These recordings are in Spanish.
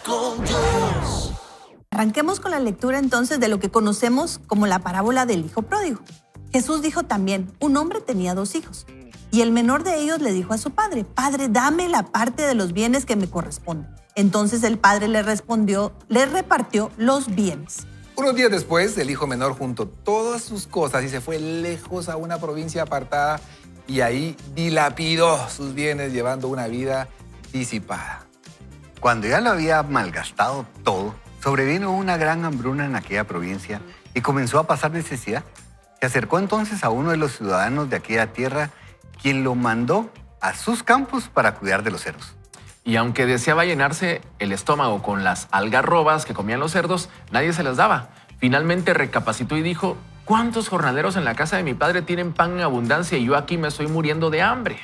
con Dios. Arranquemos con la lectura entonces de lo que conocemos como la parábola del hijo pródigo. Jesús dijo también, un hombre tenía 2 hijos, y el menor de ellos le dijo a su padre, Padre, dame la parte de los bienes que me corresponde. Entonces el padre le respondió, le repartió los bienes. Unos días después, el hijo menor juntó todas sus cosas y se fue lejos a una provincia apartada y ahí dilapidó sus bienes llevando una vida disipada. Cuando ya lo había malgastado todo, sobrevino una gran hambruna en aquella provincia y comenzó a pasar necesidad. Se acercó entonces a uno de los ciudadanos de aquella tierra, quien lo mandó a sus campos para cuidar de los cerdos. Y aunque deseaba llenarse el estómago con las algarrobas que comían los cerdos, nadie se las daba. Finalmente recapacitó y dijo, ¿cuántos jornaleros en la casa de mi padre tienen pan en abundancia y yo aquí me estoy muriendo de hambre?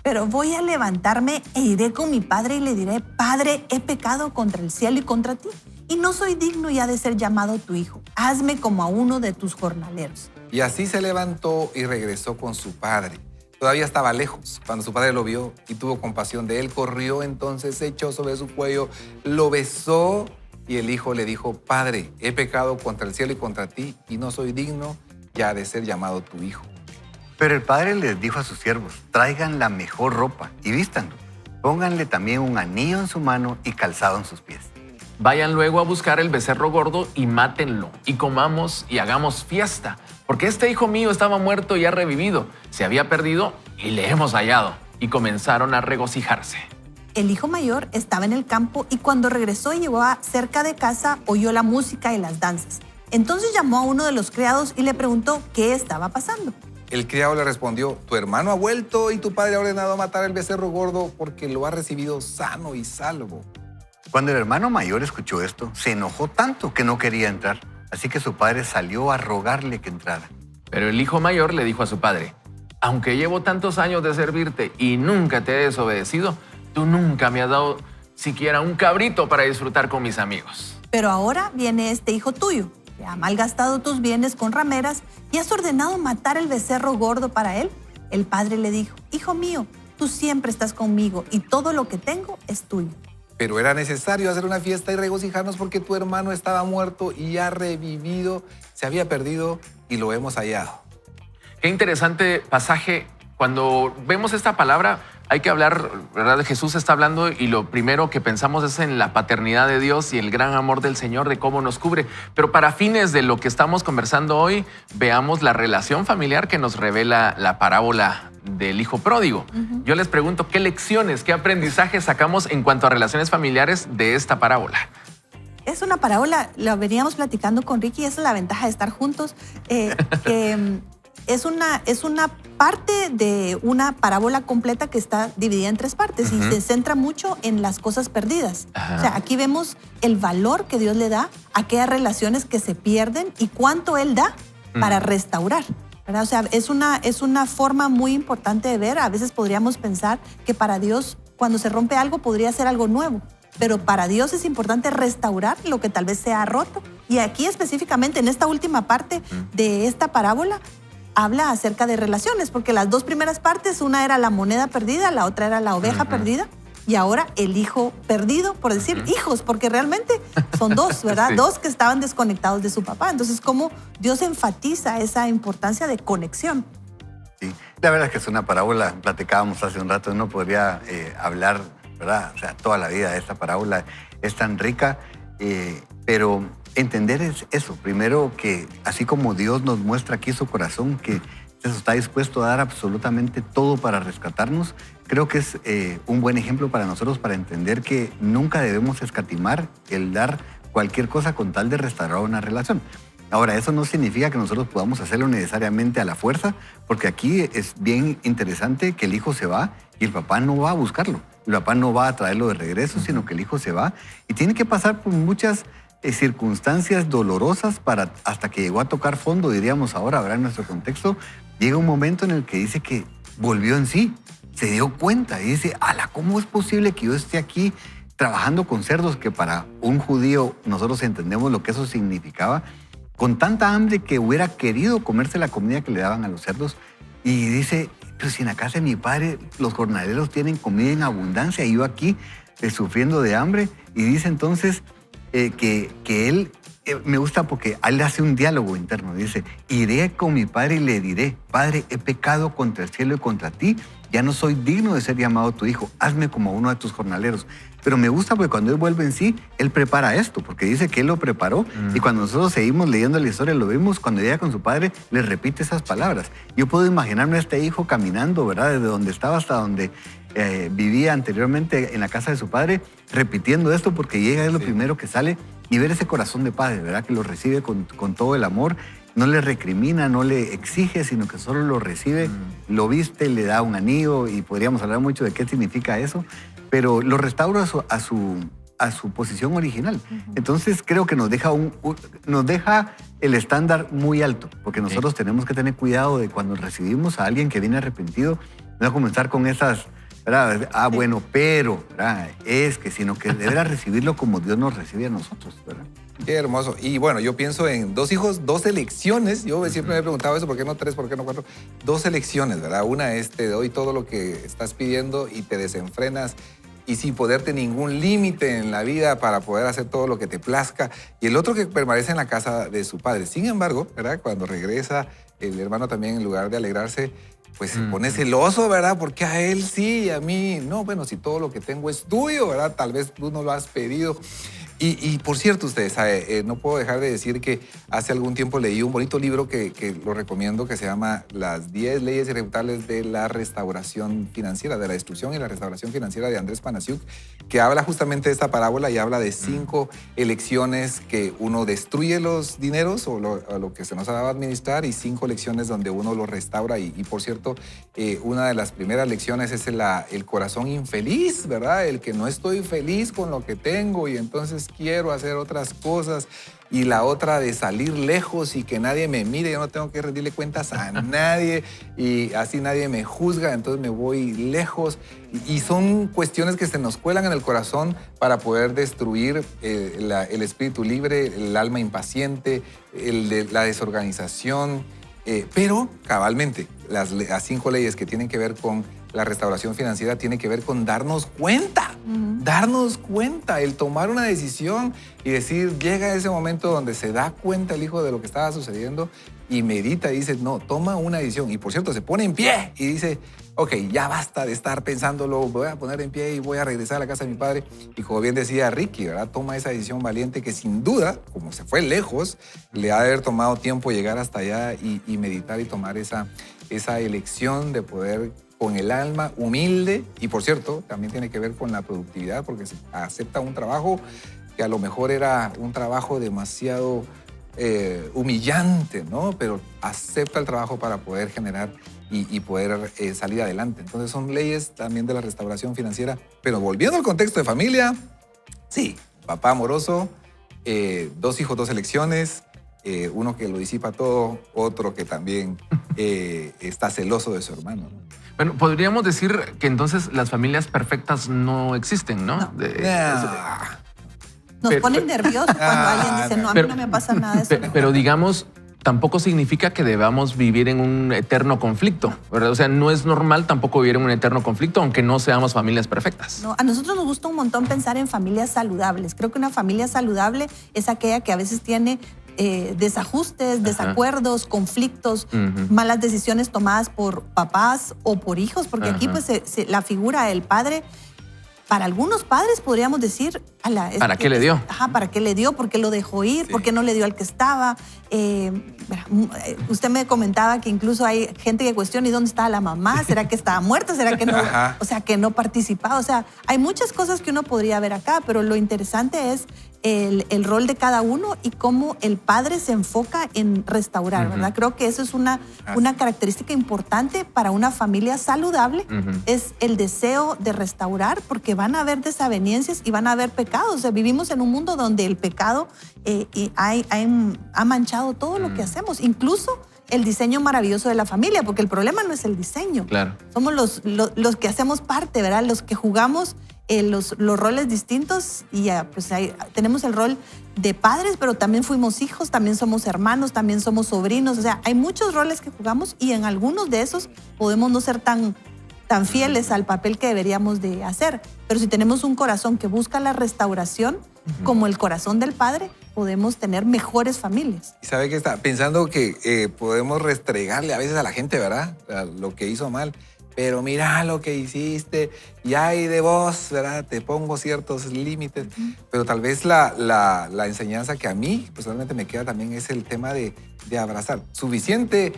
Pero voy a levantarme e iré con mi padre y le diré, Padre, he pecado contra el cielo y contra ti, y no soy digno ya de ser llamado tu hijo. Hazme como a uno de tus jornaleros. Y así se levantó y regresó con su padre. Todavía estaba lejos. Cuando su padre lo vio y tuvo compasión de él, corrió entonces, se echó sobre su cuello, lo besó y el hijo le dijo, Padre, he pecado contra el cielo y contra ti y no soy digno ya de ser llamado tu hijo. Pero el padre les dijo a sus siervos, traigan la mejor ropa y vístanlo. Pónganle también un anillo en su mano y calzado en sus pies. Vayan luego a buscar el becerro gordo y mátenlo, y comamos y hagamos fiesta, porque este hijo mío estaba muerto y ha revivido, se había perdido y le hemos hallado. Y comenzaron a regocijarse. El hijo mayor estaba en el campo y cuando regresó y llegó cerca de casa, oyó la música y las danzas. Entonces llamó a uno de los criados y le preguntó qué estaba pasando. El criado le respondió, tu hermano ha vuelto y tu padre ha ordenado matar al becerro gordo porque lo ha recibido sano y salvo. Cuando el hermano mayor escuchó esto, se enojó tanto que no quería entrar. Así que su padre salió a rogarle que entrara. Pero el hijo mayor le dijo a su padre, aunque llevo tantos años de servirte y nunca te he desobedecido, tú nunca me has dado siquiera un cabrito para disfrutar con mis amigos. Pero ahora viene este hijo tuyo, que ha malgastado tus bienes con rameras y has ordenado matar el becerro gordo para él. El padre le dijo, hijo mío, tú siempre estás conmigo y todo lo que tengo es tuyo. Pero era necesario hacer una fiesta y regocijarnos porque tu hermano estaba muerto y ha revivido, se había perdido y lo hemos hallado. Qué interesante pasaje. Cuando vemos esta palabra, hay que hablar, ¿verdad? Jesús está hablando y lo primero que pensamos es en la paternidad de Dios y el gran amor del Señor, de cómo nos cubre. Pero para fines de lo que estamos conversando hoy, veamos la relación familiar que nos revela la parábola del hijo pródigo. Yo les pregunto, ¿qué lecciones, qué aprendizajes sacamos en cuanto a relaciones familiares de esta parábola? Es una parábola, lo veníamos platicando con Ricky, esa es la ventaja de estar juntos, que es una parte de una parábola completa que está dividida en 3 partes y se centra mucho en las cosas perdidas. O sea, aquí vemos el valor que Dios le da a aquellas relaciones que se pierden y cuánto Él da para restaurar, ¿verdad? O sea, es una forma muy importante de ver. A veces podríamos pensar que para Dios, cuando se rompe algo, podría ser algo nuevo. Pero para Dios es importante restaurar lo que tal vez se ha roto. Y aquí específicamente, en esta última parte de esta parábola, habla acerca de relaciones, porque las 2 primeras partes, una era la moneda perdida, la otra era la oveja perdida, y ahora el hijo perdido, por decir hijos, porque realmente son 2, ¿verdad? Sí. 2 que estaban desconectados de su papá. Entonces, cómo Dios enfatiza esa importancia de conexión. Sí, la verdad es que es una parábola, platicábamos hace un rato, uno podría hablar, ¿verdad? O sea, toda la vida de esta parábola es tan rica, pero entender es eso. Primero, que así como Dios nos muestra aquí su corazón, que está dispuesto a dar absolutamente todo para rescatarnos, creo que es un buen ejemplo para nosotros para entender que nunca debemos escatimar el dar cualquier cosa con tal de restaurar una relación. Ahora, eso no significa que nosotros podamos hacerlo necesariamente a la fuerza, porque aquí es bien interesante que el hijo se va y el papá no va a buscarlo. El papá no va a traerlo de regreso, sino que el hijo se va y tiene que pasar por muchas circunstancias dolorosas hasta que llegó a tocar fondo, diríamos ahora, ¿verdad? En nuestro contexto, llega un momento en el que dice que volvió en sí, se dio cuenta y dice, ala, ¿cómo es posible que yo esté aquí trabajando con cerdos? Que para un judío nosotros entendemos lo que eso significaba, con tanta hambre que hubiera querido comerse la comida que le daban a los cerdos, y dice, pero si en la casa de mi padre los jornaleros tienen comida en abundancia y yo aquí sufriendo de hambre, y dice entonces que él, me gusta porque él hace un diálogo interno, dice, iré con mi padre y le diré, Padre, he pecado contra el cielo y contra ti, ya no soy digno de ser llamado tu hijo, hazme como uno de tus jornaleros. Pero me gusta porque cuando él vuelve en sí, él prepara esto, porque dice que él lo preparó, y cuando nosotros seguimos leyendo la historia, lo vimos, cuando llega con su padre, le repite esas palabras. Yo puedo imaginarme a este hijo caminando, ¿verdad? Desde donde estaba hasta donde vivía anteriormente en la casa de su padre, repitiendo esto, porque llega, es lo primero que sale, y ver ese corazón de padre, ¿verdad? Que lo recibe con todo el amor, no le recrimina, no le exige, sino que solo lo recibe, lo viste, le da un anillo, y podríamos hablar mucho de qué significa eso, pero lo restaura a su posición original. Entonces creo que nos deja el estándar muy alto, porque nosotros tenemos que tener cuidado de cuando recibimos a alguien que viene arrepentido, no comenzar con esas, ¿verdad? Bueno, pero, ¿verdad? Es que, sino que deberá recibirlo como Dios nos recibe a nosotros, ¿verdad? Qué hermoso. Y bueno, yo pienso en 2 hijos, 2 elecciones. Yo siempre me he preguntado eso, ¿por qué no 3, por qué no 4? 2 elecciones, ¿verdad? Una es te doy todo lo que estás pidiendo y te desenfrenas y sin ponerte ningún límite en la vida para poder hacer todo lo que te plazca. Y el otro que permanece en la casa de su padre. Sin embargo, ¿verdad? Cuando regresa, el hermano también, en lugar de alegrarse, pues se pone celoso, ¿verdad? Porque a él sí y a mí no. Bueno, si todo lo que tengo es tuyo, ¿verdad? Tal vez tú no lo has pedido. Y por cierto, ustedes, no puedo dejar de decir que hace algún tiempo leí un bonito libro que lo recomiendo, que se llama Las 10 leyes irrefutables de la restauración financiera, de la destrucción y la restauración financiera, de Andrés Panasiuk, que habla justamente de esta parábola y habla de 5 elecciones que uno destruye los dineros o lo que se nos ha dado a administrar, y 5 lecciones donde uno lo restaura. Y por cierto, una de las primeras lecciones es el corazón infeliz, ¿verdad? El que no estoy feliz con lo que tengo y entonces quiero hacer otras cosas. Y la otra de salir lejos y que nadie me mire, yo no tengo que rendirle cuentas a nadie y así nadie me juzga, entonces me voy lejos. Y son cuestiones que se nos cuelan en el corazón para poder destruir el espíritu libre, el alma impaciente, la desorganización. Pero cabalmente, las 5 leyes que tienen que ver con la restauración financiera tiene que ver con darnos cuenta, el tomar una decisión y decir, llega ese momento donde se da cuenta el hijo de lo que estaba sucediendo y medita y dice, no, toma una decisión. Y por cierto, se pone en pie y dice, ok, ya basta de estar pensándolo, voy a poner en pie y voy a regresar a la casa de mi padre. Y como bien decía Ricky, ¿verdad? Toma esa decisión valiente que sin duda, como se fue lejos, le ha de haber tomado tiempo llegar hasta allá y meditar y tomar esa elección de poder con el alma humilde. Y por cierto, también tiene que ver con la productividad, porque se acepta un trabajo que a lo mejor era un trabajo demasiado humillante, ¿no? Pero acepta el trabajo para poder generar y poder salir adelante. Entonces son leyes también de la restauración financiera. Pero volviendo al contexto de familia, sí, papá amoroso, 2 hijos, 2 elecciones, uno que lo disipa todo, otro que también está celoso de su hermano, ¿no? Bueno, podríamos decir que entonces las familias perfectas no existen, ¿no? Nos ponen nerviosos cuando alguien dice, no, a mí no me pasa nada de eso. Pero digamos, tampoco significa que debamos vivir en un eterno conflicto, ¿verdad? O sea, no es normal tampoco vivir en un eterno conflicto, aunque no seamos familias perfectas. No, a nosotros nos gusta un montón pensar en familias saludables. Creo que una familia saludable es aquella que a veces tiene desajustes, desacuerdos, conflictos, malas decisiones tomadas por papás o por hijos, porque aquí pues la figura del padre, para algunos padres podríamos decir, ¿para qué le dio? ¿Para qué le dio? ¿Por qué lo dejó ir? Sí. ¿Por qué no le dio al que estaba? Usted me comentaba que incluso hay gente que cuestiona, ¿y dónde estaba la mamá? ¿Será que estaba muerta? ¿Será que no? O sea, que no participaba. O sea, hay muchas cosas que uno podría ver acá, pero lo interesante es el rol de cada uno y cómo el padre se enfoca en restaurar, ¿verdad? Creo que eso es una característica importante para una familia saludable, es el deseo de restaurar, porque van a haber desavenencias y van a haber pecados. O sea, vivimos en un mundo donde el pecado ha manchado todo lo que hacemos, incluso el diseño maravilloso de la familia, porque el problema no es el diseño. Claro. Somos los que hacemos parte, ¿verdad? Los que jugamos los roles distintos y pues tenemos el rol de padres, pero también fuimos hijos, también somos hermanos, también somos sobrinos. O sea, hay muchos roles que jugamos y en algunos de esos podemos no ser tan tan fieles al papel que deberíamos de hacer. Pero si tenemos un corazón que busca la restauración, como el corazón del Padre, podemos tener mejores familias. Y sabe que está pensando que podemos restregarle a veces a la gente, ¿verdad? Lo que hizo mal. Pero mira lo que hiciste, y hay de vos, ¿verdad? Te pongo ciertos límites. Pero tal vez la enseñanza que a mí personalmente me queda también es el tema de abrazar. Suficiente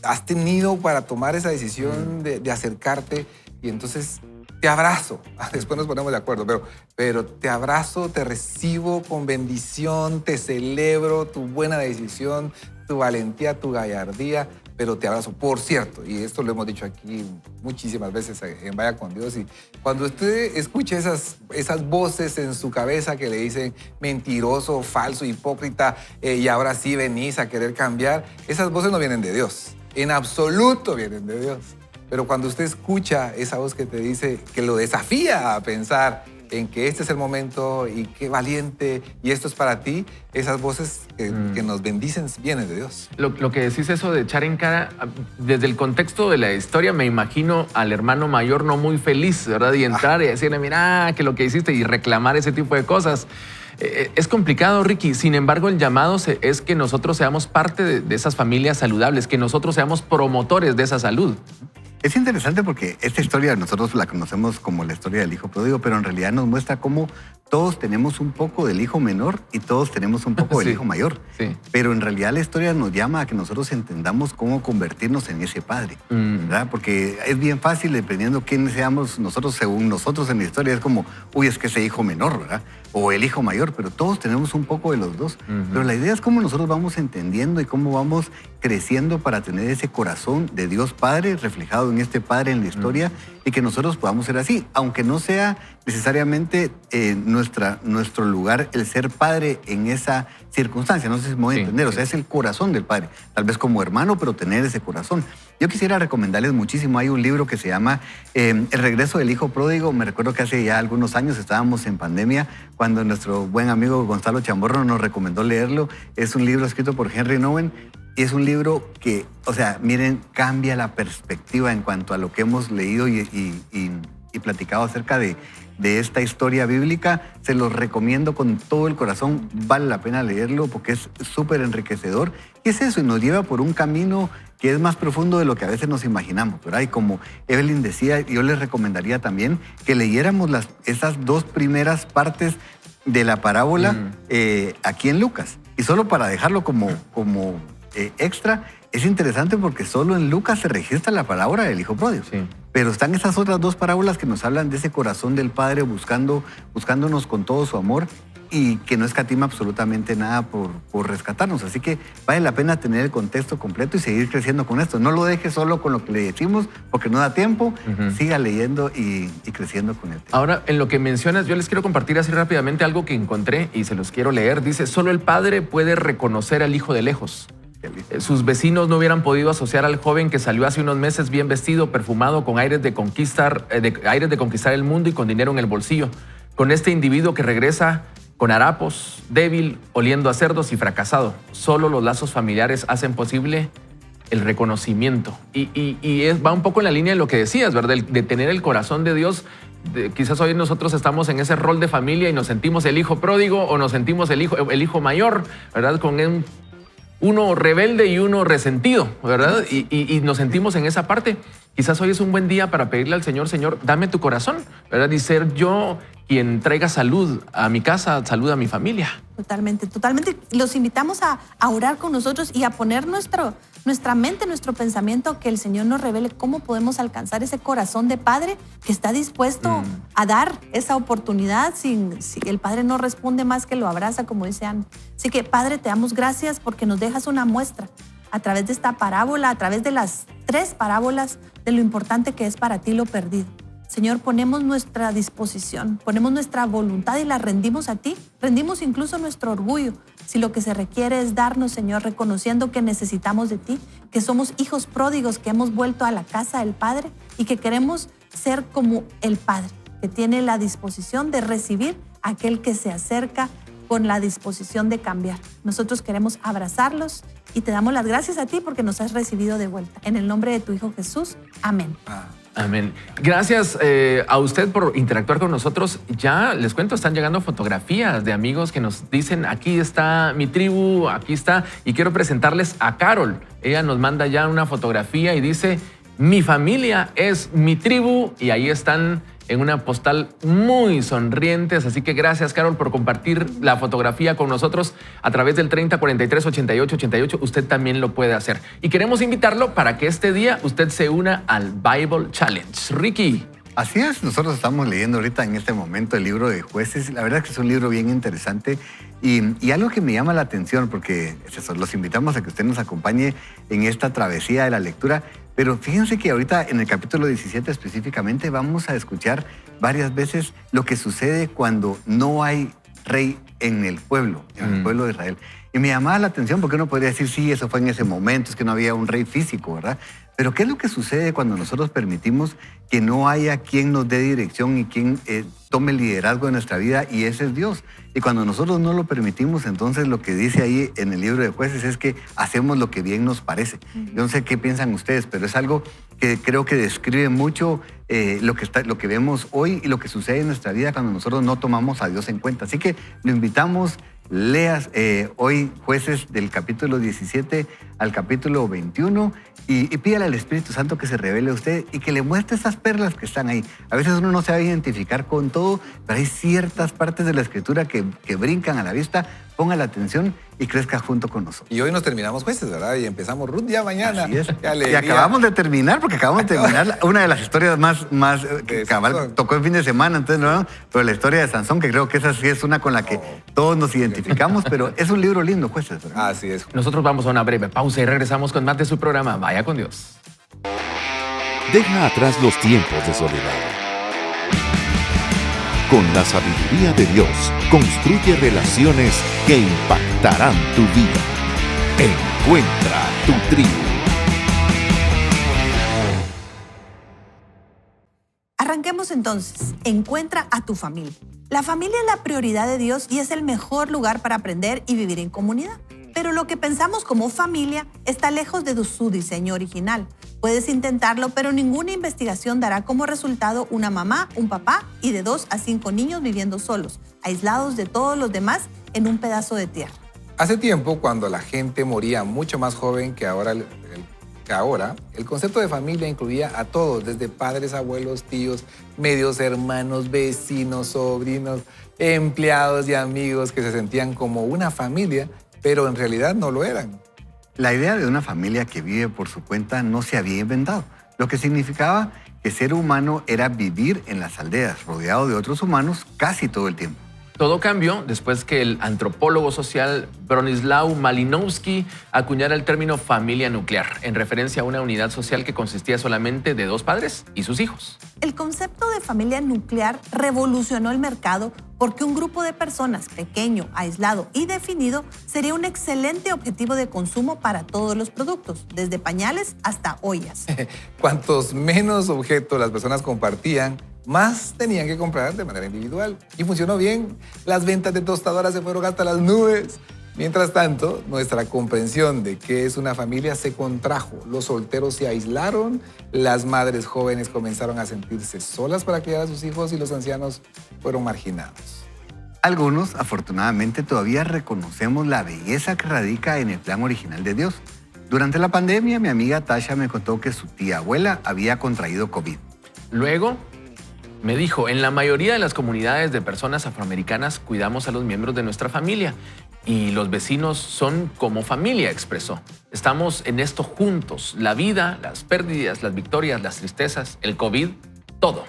has tenido para tomar esa decisión de acercarte, y entonces te abrazo. Después nos ponemos de acuerdo, pero te abrazo, te recibo con bendición, te celebro tu buena decisión, tu valentía, tu gallardía, pero te abrazo. Por cierto, y esto lo hemos dicho aquí muchísimas veces en Vaya con Dios, y cuando usted escuche esas voces en su cabeza que le dicen mentiroso, falso, hipócrita, y ahora sí venís a querer cambiar, esas voces no vienen de Dios. En absoluto vienen de Dios. Pero cuando usted escucha esa voz que te dice, que lo desafía a pensar en que este es el momento y qué valiente y esto es para ti, esas voces que nos bendicen vienen de Dios. Lo que decís eso de echar en cara, desde el contexto de la historia me imagino al hermano mayor no muy feliz, ¿verdad? Y entrar y decirle, mira, que lo que hiciste y reclamar ese tipo de cosas. Es complicado, Ricky. Sin embargo, el llamado es que nosotros seamos parte de esas familias saludables, que nosotros seamos promotores de esa salud. Es interesante porque esta historia nosotros la conocemos como la historia del hijo pródigo, pero en realidad nos muestra cómo todos tenemos un poco del hijo menor y todos tenemos un poco del hijo mayor. Sí. Pero en realidad la historia nos llama a que nosotros entendamos cómo convertirnos en ese padre, ¿verdad? Porque es bien fácil, dependiendo quién seamos nosotros, según nosotros en la historia, es como, uy, es que ese hijo menor, ¿verdad? O el hijo mayor, pero todos tenemos un poco de los dos. Pero la idea es cómo nosotros vamos entendiendo y cómo vamos creciendo para tener ese corazón de Dios Padre reflejado en este Padre en la historia y que nosotros podamos ser así, aunque no sea necesariamente nuestro lugar el ser padre en esa circunstancia. No sé si me voy a entender. O sea, es el corazón del Padre, tal vez como hermano, pero tener ese corazón. Yo quisiera recomendarles muchísimo. Hay un libro que se llama El regreso del hijo pródigo. Me recuerdo que hace ya algunos años estábamos en pandemia cuando nuestro buen amigo Gonzalo Chamorro nos recomendó leerlo. Es un libro escrito por Henry Nouwen. Y es un libro que, o sea, miren, cambia la perspectiva en cuanto a lo que hemos leído y platicado acerca de esta historia bíblica. Se los recomiendo con todo el corazón. Vale la pena leerlo porque es súper enriquecedor. Y es eso, y nos lleva por un camino que es más profundo de lo que a veces nos imaginamos, ¿verdad? Y como Evelyn decía, yo les recomendaría también que leyéramos esas dos primeras partes de la parábola aquí en Lucas. Y solo para dejarlo como extra, es interesante porque solo en Lucas se registra la parábola del hijo pródigo. Sí. Pero están esas otras dos parábolas que nos hablan de ese corazón del Padre buscándonos con todo su amor y que no escatima absolutamente nada por rescatarnos. Así que vale la pena tener el contexto completo y seguir creciendo con esto. No lo deje solo con lo que le decimos porque no da tiempo. Siga leyendo y creciendo con él. Ahora, en lo que mencionas, yo les quiero compartir así rápidamente algo que encontré y se los quiero leer. Dice, solo el Padre puede reconocer al hijo de lejos. Sus vecinos no hubieran podido asociar al joven que salió hace unos meses bien vestido, perfumado, con aires de conquistar el mundo y con dinero en el bolsillo, con este individuo que regresa con harapos, débil, oliendo a cerdos y fracasado. Solo los lazos familiares hacen posible el reconocimiento. Va un poco en la línea de lo que decías, ¿verdad? De tener el corazón de Dios. Quizás hoy nosotros estamos en ese rol de familia y nos sentimos el hijo pródigo o nos sentimos el hijo mayor, ¿verdad? Con uno rebelde y uno resentido, ¿verdad? Y nos sentimos en esa parte. Quizás hoy es un buen día para pedirle al Señor, Señor, dame tu corazón, ¿verdad? Y ser yo quien traiga salud a mi casa, salud a mi familia. Totalmente, totalmente. Los invitamos a orar con nosotros y a poner nuestra mente, nuestro pensamiento, que el Señor nos revele cómo podemos alcanzar ese corazón de Padre que está dispuesto a dar esa oportunidad si el Padre no responde más que lo abraza, como dice Ana. Así que, Padre, te damos gracias porque nos dejas una muestra a través de esta parábola, a través de las 3 parábolas, de lo importante que es para ti lo perdido. Señor, ponemos nuestra disposición, ponemos nuestra voluntad y la rendimos a ti. Rendimos incluso nuestro orgullo. Si lo que se requiere es darnos, Señor, reconociendo que necesitamos de ti, que somos hijos pródigos, que hemos vuelto a la casa del Padre y que queremos ser como el Padre, que tiene la disposición de recibir a aquel que se acerca con la disposición de cambiar. Nosotros queremos abrazarlos y te damos las gracias a ti porque nos has recibido de vuelta. En el nombre de tu Hijo Jesús. Amén. Amén. Gracias a usted por interactuar con nosotros. Ya les cuento, están llegando fotografías de amigos que nos dicen, aquí está mi tribu, aquí está. Y quiero presentarles a Carol. Ella nos manda ya una fotografía y dice, mi familia es mi tribu. Y ahí están en una postal muy sonrientes. Así que gracias, Carol, por compartir la fotografía con nosotros a través del 3043-8888. Usted también lo puede hacer. Y queremos invitarlo para que este día usted se una al Bible Challenge. Ricky. Así es, nosotros estamos leyendo ahorita en este momento el libro de Jueces. La verdad es que es un libro bien interesante y algo que me llama la atención, porque es eso, los invitamos a que usted nos acompañe en esta travesía de la lectura. Pero fíjense que ahorita en el capítulo 17 específicamente vamos a escuchar varias veces lo que sucede cuando no hay rey en el pueblo de Israel. Y me llamaba la atención porque uno podría decir, sí, eso fue en ese momento, es que no había un rey físico, ¿verdad? Pero ¿qué es lo que sucede cuando nosotros permitimos que no haya quien nos dé dirección y quien tome el liderazgo de nuestra vida? Y ese es Dios. Y cuando nosotros no lo permitimos, entonces lo que dice ahí en el libro de Jueces es que hacemos lo que bien nos parece. Yo no sé qué piensan ustedes, pero es algo que creo que describe mucho lo que vemos hoy y lo que sucede en nuestra vida cuando nosotros no tomamos a Dios en cuenta. Así que lo invitamos. Leas hoy Jueces del capítulo 17 al capítulo 21 y pídale al Espíritu Santo que se revele a usted y que le muestre esas perlas que están ahí. A veces uno no se va a identificar con todo, pero hay ciertas partes de la Escritura que brincan a la vista. Ponga la atención y crezca junto con nosotros. Y hoy nos terminamos Jueces, ¿verdad? Y empezamos Ruth ya mañana. Así es. Qué Y alegría. acabamos de terminar, porque acabamos de terminar una de las historias más que cabal tocó el fin de semana, entonces, ¿no? Pero la historia de Sansón, que creo que esa sí es una con la que todos nos identificamos, pero es un libro lindo, Jueces, ¿verdad? Así es. Nosotros vamos a una breve pausa y regresamos con más de su programa. Vaya con Dios. Deja atrás los tiempos de soledad. Con la sabiduría de Dios, construye relaciones que impactarán tu vida. Encuentra tu tribu. Arranquemos entonces. Encuentra a tu familia. La familia es la prioridad de Dios y es el mejor lugar para aprender y vivir en comunidad. Pero lo que pensamos como familia está lejos de su diseño original. Puedes intentarlo, pero ninguna investigación dará como resultado una mamá, un papá y de 2 a 5 niños viviendo solos, aislados de todos los demás en un pedazo de tierra. Hace tiempo, cuando la gente moría mucho más joven que ahora, el concepto de familia incluía a todos, desde padres, abuelos, tíos, medios hermanos, vecinos, sobrinos, empleados y amigos que se sentían como una familia, pero en realidad no lo eran. La idea de una familia que vive por su cuenta no se había inventado, lo que significaba que ser humano era vivir en las aldeas, rodeado de otros humanos casi todo el tiempo. Todo cambió después que el antropólogo social Bronislaw Malinowski acuñara el término familia nuclear, en referencia a una unidad social que consistía solamente de 2 padres y sus hijos. El concepto de familia nuclear revolucionó el mercado porque un grupo de personas pequeño, aislado y definido sería un excelente objetivo de consumo para todos los productos, desde pañales hasta ollas. Cuantos menos objetos las personas compartían, más tenían que comprar de manera individual. Y funcionó bien. Las ventas de tostadoras se fueron hasta las nubes. Mientras tanto, nuestra comprensión de qué es una familia se contrajo. Los solteros se aislaron, las madres jóvenes comenzaron a sentirse solas para criar a sus hijos y los ancianos fueron marginados. Algunos, afortunadamente, todavía reconocemos la belleza que radica en el plan original de Dios. Durante la pandemia, mi amiga Tasha me contó que su tía abuela había contraído COVID. Luego me dijo, en la mayoría de las comunidades de personas afroamericanas cuidamos a los miembros de nuestra familia y los vecinos son como familia, expresó. Estamos en esto juntos, la vida, las pérdidas, las victorias, las tristezas, el COVID, todo.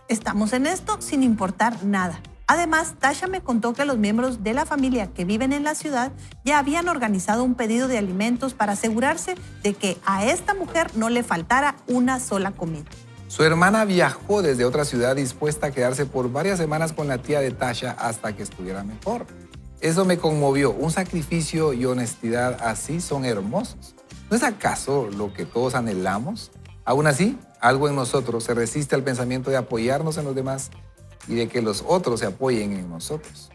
Estamos en esto sin importar nada. Además, Tasha me contó que los miembros de la familia que viven en la ciudad ya habían organizado un pedido de alimentos para asegurarse de que a esta mujer no le faltara una sola comida. Su hermana viajó desde otra ciudad dispuesta a quedarse por varias semanas con la tía de Tasha hasta que estuviera mejor. Eso me conmovió. Un sacrificio y honestidad así son hermosos. ¿No es acaso lo que todos anhelamos? Aún así, algo en nosotros se resiste al pensamiento de apoyarnos en los demás y de que los otros se apoyen en nosotros.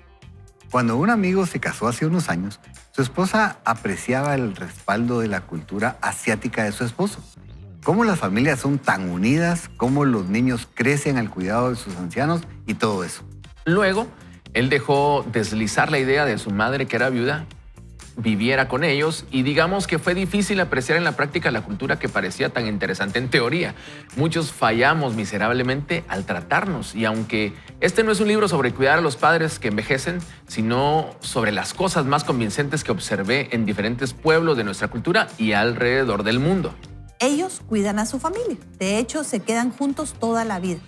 Cuando un amigo se casó hace unos años, su esposa apreciaba el respaldo de la cultura asiática de su esposo. cómo las familias son tan unidas, cómo los niños crecen al cuidado de sus ancianos y todo eso. Luego, él dejó deslizar la idea de su madre, que era viuda, viviera con ellos, y digamos que fue difícil apreciar en la práctica la cultura que parecía tan interesante en teoría. Muchos fallamos miserablemente al tratarnos, y aunque este no es un libro sobre cuidar a los padres que envejecen, sino sobre las cosas más convincentes que observé en diferentes pueblos de nuestra cultura y alrededor del mundo. Ellos cuidan a su familia. De hecho, se quedan juntos toda la vida.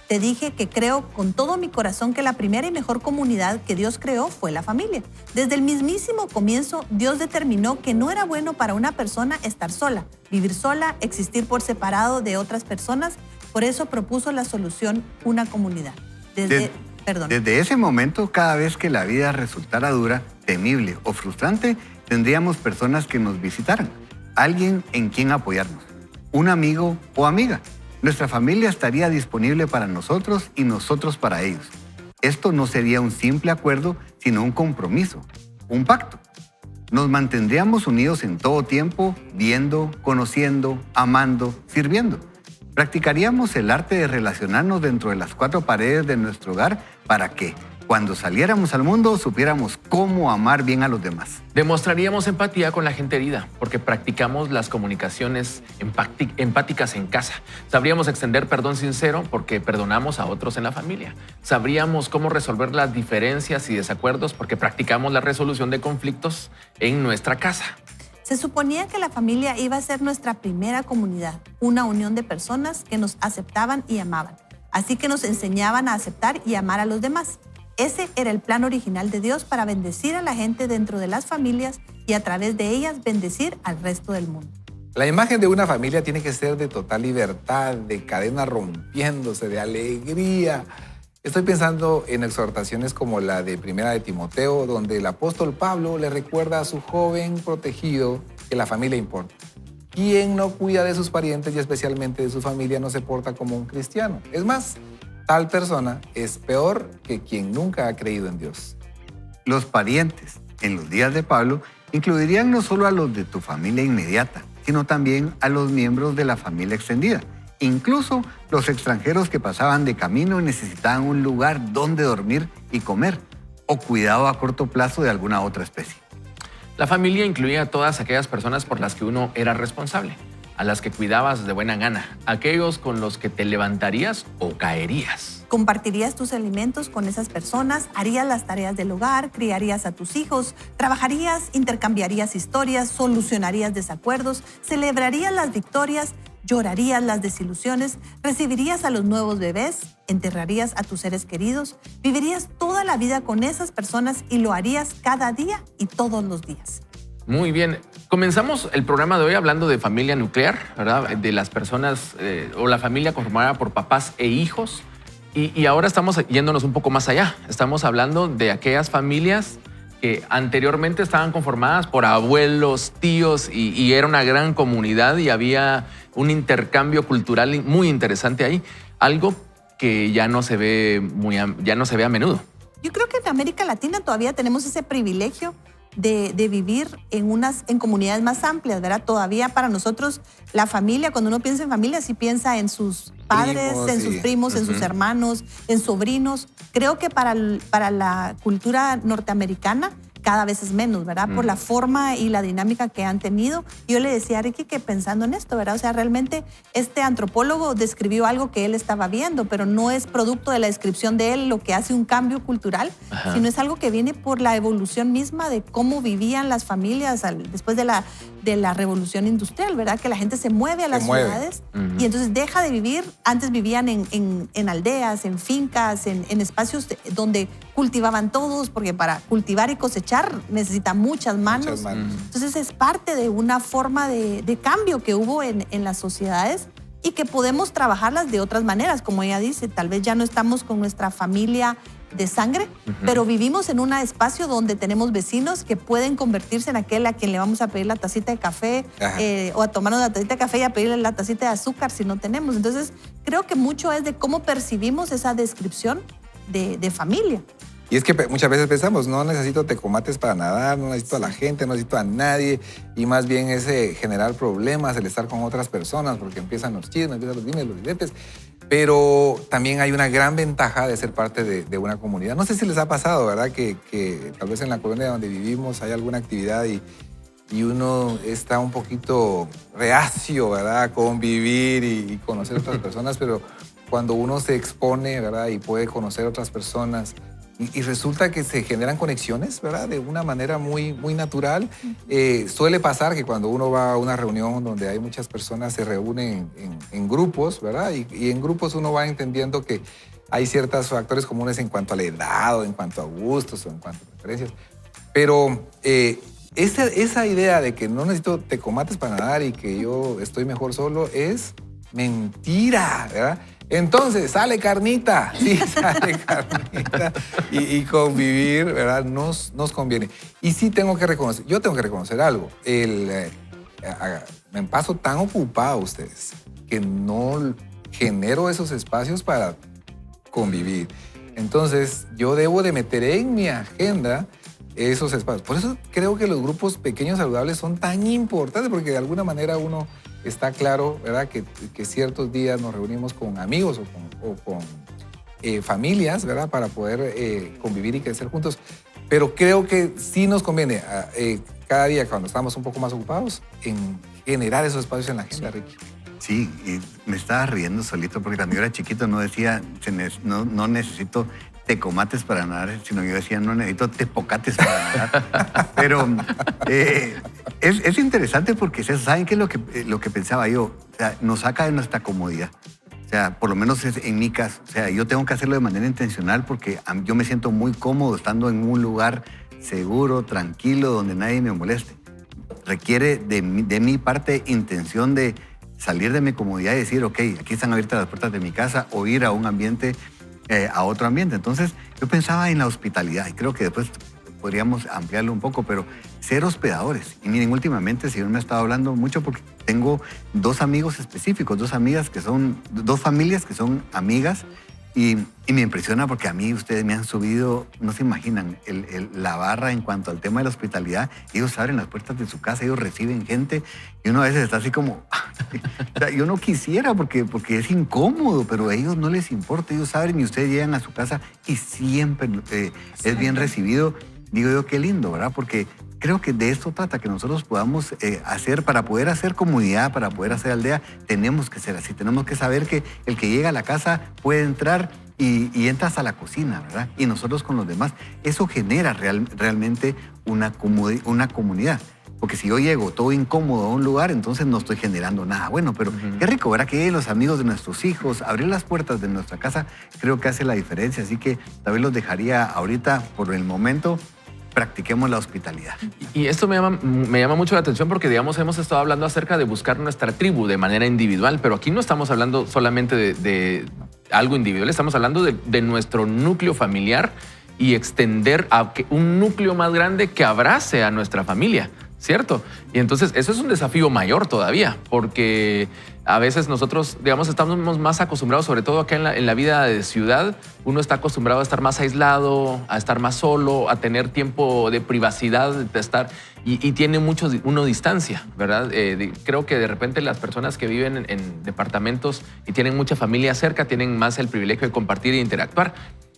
Te dije que creo con todo mi corazón que la primera y mejor comunidad que Dios creó fue la familia. Desde el mismísimo comienzo, Dios determinó que no era bueno para una persona estar sola, vivir sola, existir por separado de otras personas. Por eso propuso la solución, una comunidad. Desde ese momento, cada vez que la vida resultara dura, temible o frustrante, tendríamos personas que nos visitaran, alguien en quien apoyarnos, un amigo o amiga. Nuestra familia estaría disponible para nosotros y nosotros para ellos. Esto no sería un simple acuerdo, sino un compromiso, un pacto. Nos mantendríamos unidos en todo tiempo, viendo, conociendo, amando, sirviendo. Practicaríamos el arte de relacionarnos dentro de las 4 paredes de nuestro hogar para que, cuando saliéramos al mundo, supiéramos cómo amar bien a los demás. Demostraríamos empatía con la gente herida, porque practicamos las comunicaciones empáticas en casa. Sabríamos extender perdón sincero, porque perdonamos a otros en la familia. Sabríamos cómo resolver las diferencias y desacuerdos, porque practicamos la resolución de conflictos en nuestra casa. Se suponía que la familia iba a ser nuestra primera comunidad, una unión de personas que nos aceptaban y amaban. Así que nos enseñaban a aceptar y amar a los demás. Ese era el plan original de Dios para bendecir a la gente dentro de las familias y a través de ellas bendecir al resto del mundo. La imagen de una familia tiene que ser de total libertad, de cadenas rompiéndose, de alegría. Estoy pensando en exhortaciones como la de Primera de Timoteo, donde el apóstol Pablo le recuerda a su joven protegido que la familia importa. Quien no cuida de sus parientes y especialmente de su familia no se porta como un cristiano. Es más, tal persona es peor que quien nunca ha creído en Dios. Los parientes, en los días de Pablo, incluirían no solo a los de tu familia inmediata, sino también a los miembros de la familia extendida. Incluso los extranjeros que pasaban de camino y necesitaban un lugar donde dormir y comer, o cuidado a corto plazo de alguna otra especie. La familia incluía a todas aquellas personas por las que uno era responsable, a las que cuidabas de buena gana, aquellos con los que te levantarías o caerías. Compartirías tus alimentos con esas personas, harías las tareas del hogar, criarías a tus hijos, trabajarías, intercambiarías historias, solucionarías desacuerdos, celebrarías las victorias, llorarías las desilusiones, recibirías a los nuevos bebés, enterrarías a tus seres queridos, vivirías toda la vida con esas personas y lo harías cada día y todos los días. Muy bien. Comenzamos el programa de hoy hablando de familia nuclear, ¿verdad? De las personas o la familia conformada por papás e hijos. Y ahora estamos yéndonos un poco más allá. Estamos hablando de aquellas familias que anteriormente estaban conformadas por abuelos, tíos y era una gran comunidad y había un intercambio cultural muy interesante ahí. Algo que ya no se ve a menudo. Yo creo que en América Latina todavía tenemos ese privilegio de vivir en comunidades más amplias, ¿verdad? Todavía para nosotros la familia, cuando uno piensa en familia, sí piensa en sus padres, en sus primos, en sus hermanos, en sobrinos. Creo que para la cultura norteamericana cada vez es menos, ¿verdad? Por la forma y la dinámica que han tenido. Yo le decía a Ricky que pensando en esto, ¿verdad? O sea, realmente este antropólogo describió algo que él estaba viendo, pero no es producto de la descripción de él lo que hace un cambio cultural, sino es algo que viene por la evolución misma de cómo vivían las familias después de la revolución industrial, ¿verdad? Que la gente se mueve a las ciudades y entonces deja de vivir. Antes vivían en aldeas, en fincas, en espacios donde cultivaban todos, porque para cultivar y cosechar necesita muchas manos. Entonces es parte de una forma de cambio que hubo en las sociedades y que podemos trabajarlas de otras maneras. Como ella dice, tal vez ya no estamos con nuestra familia de sangre, pero vivimos en un espacio donde tenemos vecinos que pueden convertirse en aquel a quien le vamos a pedir la tacita de café o a tomarnos la tacita de café y a pedirle la tacita de azúcar si no tenemos. Entonces creo que mucho es de cómo percibimos esa descripción de familia. Y es que muchas veces pensamos, no necesito tecomates para nadar, no necesito a la gente, no necesito a nadie, y más bien es generar problemas, el estar con otras personas, porque empiezan los chismes, empiezan los dimes, los diretes. Pero también hay una gran ventaja de ser parte de una comunidad. No sé si les ha pasado, ¿verdad? Que tal vez en la colonia donde vivimos hay alguna actividad y uno está un poquito reacio, ¿verdad? A convivir y conocer a otras personas, pero cuando uno se expone, ¿verdad? Y puede conocer a otras personas y resulta que se generan conexiones, ¿verdad? De una manera muy, muy natural. Suele pasar que cuando uno va a una reunión donde hay muchas personas, se reúnen en grupos, ¿verdad? Y en grupos uno va entendiendo que hay ciertos factores comunes en cuanto a la edad, o en cuanto a gustos, o en cuanto a preferencias. Pero esa idea de que no necesito tecomates para nadar y que yo estoy mejor solo es mentira, ¿verdad? Entonces, sale carnita, sí, sale carnita y convivir, ¿verdad? Nos conviene. Y sí tengo que reconocer, yo tengo que reconocer algo. Me paso tan ocupado ustedes que no genero esos espacios para convivir. Entonces, yo debo de meter en mi agenda esos espacios. Por eso creo que los grupos pequeños saludables son tan importantes, porque de alguna manera uno está claro, ¿verdad? Que ciertos días nos reunimos con amigos o con familias, ¿verdad? Para poder convivir y crecer juntos. Pero creo que sí nos conviene cada día, cuando estamos un poco más ocupados, en generar esos espacios en la agenda, Ricky. Sí, y me estaba riendo solito porque cuando yo era chiquito no decía, no necesito tecomates para nadar, sino yo decía, no necesito tepocates para nadar. Pero es interesante porque, ¿saben qué es lo que pensaba yo? O sea, nos saca de nuestra comodidad. O sea, por lo menos en mi caso. O sea, yo tengo que hacerlo de manera intencional porque yo me siento muy cómodo estando en un lugar seguro, tranquilo, donde nadie me moleste. Requiere de mi parte intención de salir de mi comodidad y decir, ok, aquí están abiertas las puertas de mi casa, o ir a un ambiente, a otro ambiente. Entonces, yo pensaba en la hospitalidad y creo que después podríamos ampliarlo un poco, pero ser hospedadores. Y miren, últimamente el Señor me ha estado hablando mucho porque tengo dos amigos específicos, dos familias que son amigas, y me impresiona porque a mí ustedes me han subido, no se imaginan, la barra en cuanto al tema de la hospitalidad. Ellos abren las puertas de su casa, ellos reciben gente y uno a veces está así como, o sea, yo no quisiera porque es incómodo, pero a ellos no les importa, ellos abren y ustedes llegan a su casa y siempre es bien recibido. Digo yo, qué lindo, ¿verdad? Porque creo que de esto trata, que nosotros podamos hacer, para poder hacer comunidad, para poder hacer aldea, tenemos que ser así. Tenemos que saber que el que llega a la casa puede entrar y entra hasta la cocina, ¿verdad? Y nosotros con los demás. Eso genera realmente una comunidad. Porque si yo llego todo incómodo a un lugar, entonces no estoy generando nada bueno. Pero qué rico, ¿verdad? Que los amigos de nuestros hijos, abrir las puertas de nuestra casa, creo que hace la diferencia. Así que también los dejaría ahorita, por el momento, practiquemos la hospitalidad. Y esto me llama mucho la atención porque, digamos, hemos estado hablando acerca de buscar nuestra tribu de manera individual, pero aquí no estamos hablando solamente de algo individual, estamos hablando de nuestro núcleo familiar y extender a un núcleo más grande que abrace a nuestra familia, ¿cierto? Y entonces eso es un desafío mayor todavía, porque a veces nosotros, digamos, estamos más acostumbrados, sobre todo acá en la vida de ciudad, uno está acostumbrado a estar más aislado, a estar más solo, a tener tiempo de privacidad, de estar, y tiene uno distancia, ¿verdad? Creo que de repente las personas que viven en departamentos y tienen mucha familia cerca tienen más el privilegio de compartir e interactuar,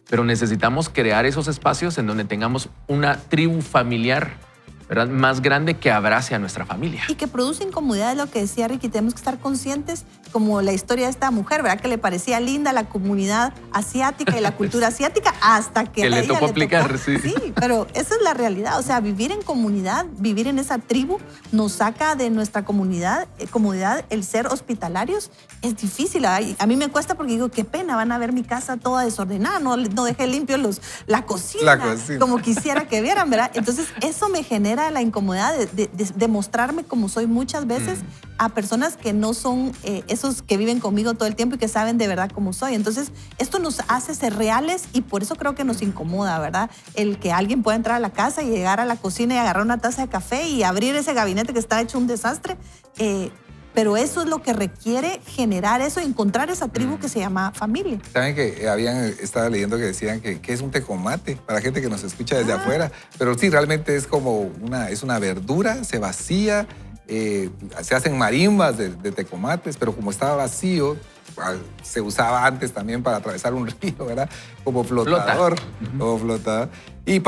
pero necesitamos crear esos espacios en donde tengamos una tribu familiar, ¿verdad?, más grande, que abrace a nuestra familia. Y que produce incomodidad, es lo que decía Ricky. Tenemos que estar conscientes, como la historia de esta mujer, ¿verdad?, que le parecía linda la comunidad asiática y la cultura asiática hasta que le tocó aplicar. Sí, pero esa es la realidad. O sea, vivir en comunidad, vivir en esa tribu, nos saca de nuestra comodidad. El ser hospitalarios es difícil. A mí me cuesta porque digo, qué pena, van a ver mi casa toda desordenada, no dejé limpio la cocina, como quisiera que vieran, ¿verdad? Entonces, eso me genera la incomodidad de mostrarme como soy muchas veces a personas que no son esos que viven conmigo todo el tiempo y que saben de verdad cómo soy. Entonces, esto nos hace ser reales y por eso creo que nos incomoda, ¿verdad? El que alguien pueda entrar a la casa y llegar a la cocina y agarrar una taza de café y abrir ese gabinete que está hecho un desastre. pero eso es lo que requiere generar eso, encontrar esa tribu que se llama familia. Saben que estaba leyendo que decían que es un tecomate para gente que nos escucha desde afuera, pero sí, realmente es como una verdura, se vacía, se hacen marimbas de tecomates, pero como estaba vacío, se usaba antes también para atravesar un río, ¿verdad? Como flotador. Como flotador. Y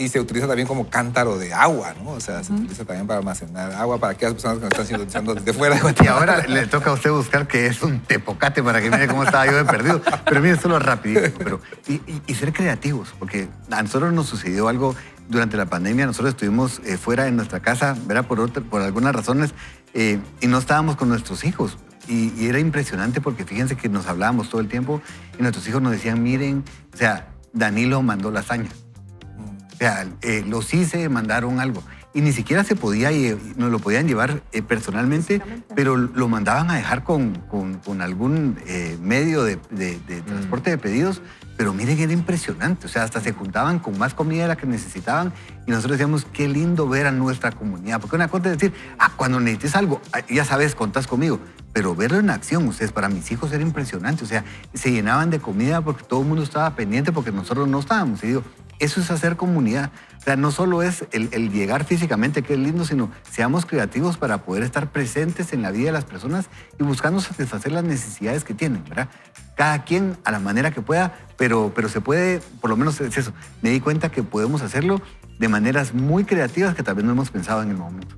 se utiliza también como cántaro de agua, ¿no? O sea, se utiliza también para almacenar agua para aquellas personas que nos están sintonizando desde fuera de Y Guatemala. ahora le toca a usted buscar qué es un tepocate para que mire cómo estaba yo de perdido. Pero mire, solo rapidísimo. Pero, y ser creativos, porque a nosotros nos sucedió algo durante la pandemia. Nosotros estuvimos fuera de nuestra casa, ¿verdad? Por algunas razones, y no estábamos con nuestros hijos. Y era impresionante porque fíjense que nos hablábamos todo el tiempo y nuestros hijos nos decían, miren, o sea, Danilo mandó lasaña. O sea, los hice, mandaron algo. Y ni siquiera se podía, nos lo podían llevar personalmente, pero lo mandaban a dejar con algún medio de transporte de pedidos. Pero miren, era impresionante. O sea, hasta se juntaban con más comida de la que necesitaban. Y nosotros decíamos, qué lindo ver a nuestra comunidad. Porque una cosa es decir, cuando necesites algo, ya sabes, contás conmigo. Pero verlo en acción, ustedes, para mis hijos era impresionante. O sea, se llenaban de comida porque todo el mundo estaba pendiente porque nosotros no estábamos. Y digo, eso es hacer comunidad. O sea, no solo es el llegar físicamente, que es lindo, sino seamos creativos para poder estar presentes en la vida de las personas y buscando satisfacer las necesidades que tienen, ¿verdad? Cada quien a la manera que pueda, pero se puede, por lo menos es eso. Me di cuenta que podemos hacerlo de maneras muy creativas que tal vez no hemos pensado en el momento.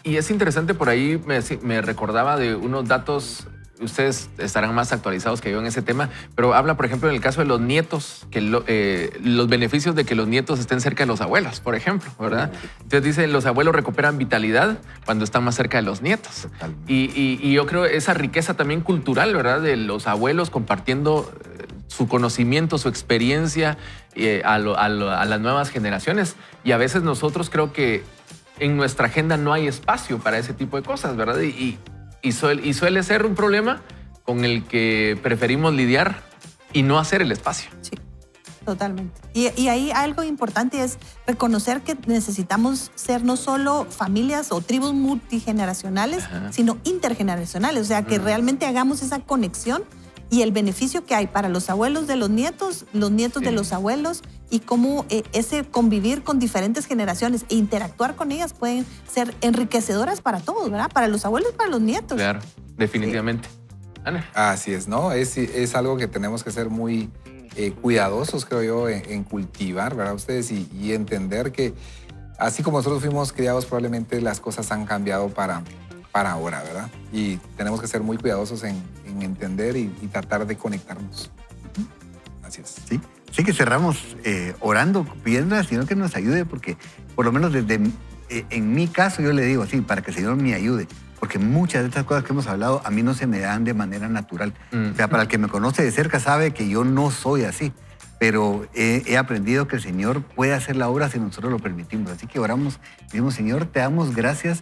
Y es interesante, por ahí me recordaba de unos datos. Ustedes estarán más actualizados que yo en ese tema, pero habla, por ejemplo, en el caso de los nietos, que los beneficios de que los nietos estén cerca de los abuelos, por ejemplo, ¿verdad? Entonces dice, los abuelos recuperan vitalidad cuando están más cerca de los nietos. Y yo creo esa riqueza también cultural, ¿verdad? De los abuelos compartiendo su conocimiento, su experiencia a las nuevas generaciones. Y a veces nosotros creo que en nuestra agenda no hay espacio para ese tipo de cosas, ¿verdad? Y suele ser un problema con el que preferimos lidiar y no hacer el espacio. Sí, totalmente. Y ahí algo importante es reconocer que necesitamos ser no solo familias o tribus multigeneracionales, sino intergeneracionales. O sea, que realmente hagamos esa conexión y el beneficio que hay para los abuelos de los nietos de los abuelos, y cómo ese convivir con diferentes generaciones e interactuar con ellas pueden ser enriquecedoras para todos, ¿verdad? Para los abuelos y para los nietos. Claro, definitivamente. Ana. Así es, ¿no? Es algo que tenemos que ser muy cuidadosos, creo yo, en cultivar, ¿verdad? Ustedes y entender que así como nosotros fuimos criados, probablemente las cosas han cambiado para ahora, ¿verdad? Y tenemos que ser muy cuidadosos en entender y tratar de conectarnos. Así es. Sí. Sí, que cerramos orando, pidiendo al Señor que nos ayude, porque por lo menos en mi caso yo le digo así, para que el Señor me ayude, porque muchas de estas cosas que hemos hablado a mí no se me dan de manera natural. O sea, para el que me conoce de cerca sabe que yo no soy así, pero he aprendido que el Señor puede hacer la obra si nosotros lo permitimos. Así que oramos, decimos, Señor, te damos gracias,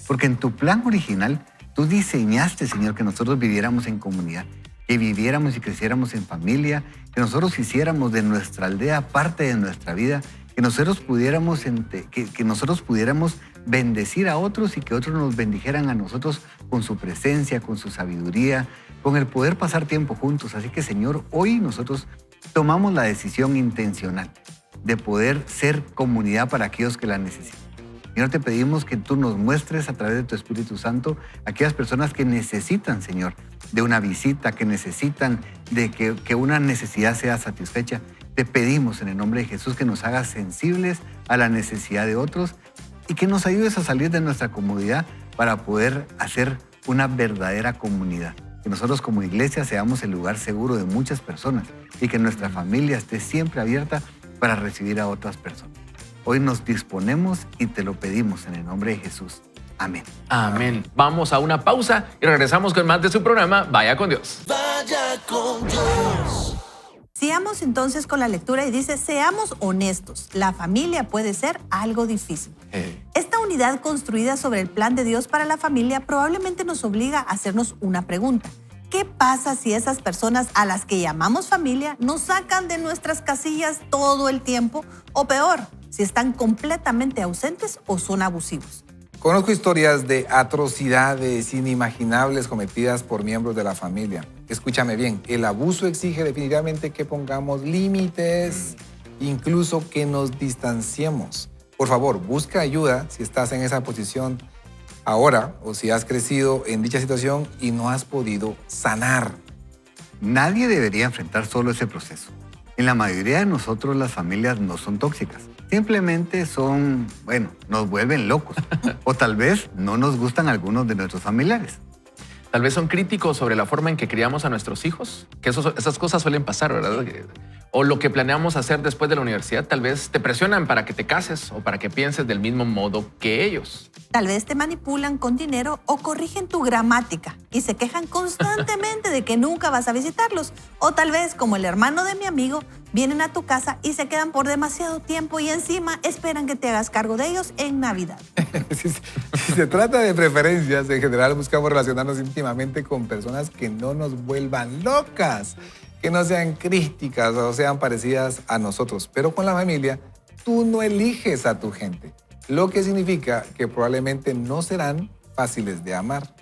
porque en tu plan original tú diseñaste, Señor, que nosotros viviéramos en comunidad, que viviéramos y creciéramos en familia, que nosotros hiciéramos de nuestra aldea parte de nuestra vida, que nosotros pudiéramos bendecir a otros y que otros nos bendijeran a nosotros con su presencia, con su sabiduría, con el poder pasar tiempo juntos. Así que, Señor, hoy nosotros tomamos la decisión intencional de poder ser comunidad para aquellos que la necesitan. Señor, te pedimos que tú nos muestres a través de tu Espíritu Santo a aquellas personas que necesitan, Señor, de una visita, que necesitan de que una necesidad sea satisfecha. Te pedimos en el nombre de Jesús que nos hagas sensibles a la necesidad de otros y que nos ayudes a salir de nuestra comodidad para poder hacer una verdadera comunidad. Que nosotros como iglesia seamos el lugar seguro de muchas personas y que nuestra familia esté siempre abierta para recibir a otras personas. Hoy nos disponemos y te lo pedimos en el nombre de Jesús. Amén. Amén. Vamos a una pausa y regresamos con más de su programa Vaya con Dios. Vaya con Dios. Sigamos entonces con la lectura y dice, seamos honestos, la familia puede ser algo difícil. Esta unidad construida sobre el plan de Dios para la familia probablemente nos obliga a hacernos una pregunta. ¿Qué pasa si esas personas a las que llamamos familia nos sacan de nuestras casillas todo el tiempo? O peor, si están completamente ausentes o son abusivos. Conozco historias de atrocidades inimaginables cometidas por miembros de la familia. Escúchame bien, el abuso exige definitivamente que pongamos límites, incluso que nos distanciemos. Por favor, busca ayuda si estás en esa posición ahora o si has crecido en dicha situación y no has podido sanar. Nadie debería enfrentar solo ese proceso. En la mayoría de nosotros las familias no son tóxicas. Simplemente son, nos vuelven locos. O tal vez no nos gustan algunos de nuestros familiares. Tal vez son críticos sobre la forma en que criamos a nuestros hijos, que esas cosas suelen pasar, ¿verdad? O lo que planeamos hacer después de la universidad, tal vez te presionan para que te cases o para que pienses del mismo modo que ellos. Tal vez te manipulan con dinero o corrigen tu gramática y se quejan constantemente de que nunca vas a visitarlos. O tal vez, como el hermano de mi amigo, vienen a tu casa y se quedan por demasiado tiempo y encima esperan que te hagas cargo de ellos en Navidad. Si se trata de preferencias, en general buscamos relacionarnos íntimamente con personas que no nos vuelvan locas, que no sean críticas o sean parecidas a nosotros. Pero con la familia, tú no eliges a tu gente, lo que significa que probablemente no serán fáciles de amar.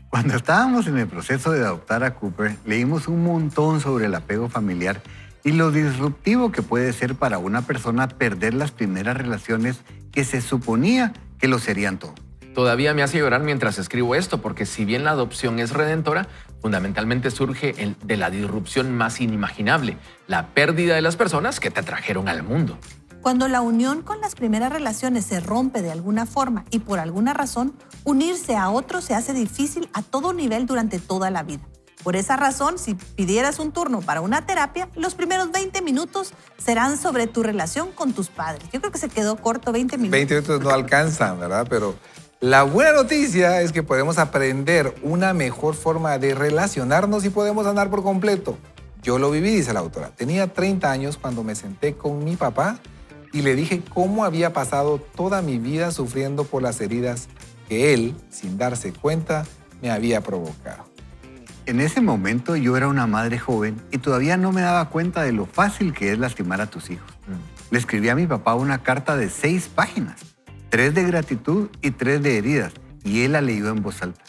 Cuando estábamos en el proceso de adoptar a Cooper, leímos un montón sobre el apego familiar y lo disruptivo que puede ser para una persona perder las primeras relaciones que se suponía que lo serían todo. Todavía me hace llorar mientras escribo esto, porque si bien la adopción es redentora, fundamentalmente surge de la disrupción más inimaginable, la pérdida de las personas que te trajeron al mundo. Cuando la unión con las primeras relaciones se rompe de alguna forma y por alguna razón, unirse a otro se hace difícil a todo nivel durante toda la vida. Por esa razón, si pidieras un turno para una terapia, los primeros 20 minutos serán sobre tu relación con tus padres. Yo creo que se quedó corto 20 minutos. 20 minutos no alcanzan, ¿verdad? Pero la buena noticia es que podemos aprender una mejor forma de relacionarnos y podemos sanar por completo. Yo lo viví, dice la autora. Tenía 30 años cuando me senté con mi papá y le dije cómo había pasado toda mi vida sufriendo por las heridas que él, sin darse cuenta, me había provocado. En ese momento yo era una madre joven y todavía no me daba cuenta de lo fácil que es lastimar a tus hijos. Le escribí a mi papá una carta de 6 páginas, 3 de gratitud y 3 de heridas, y él la leyó en voz alta.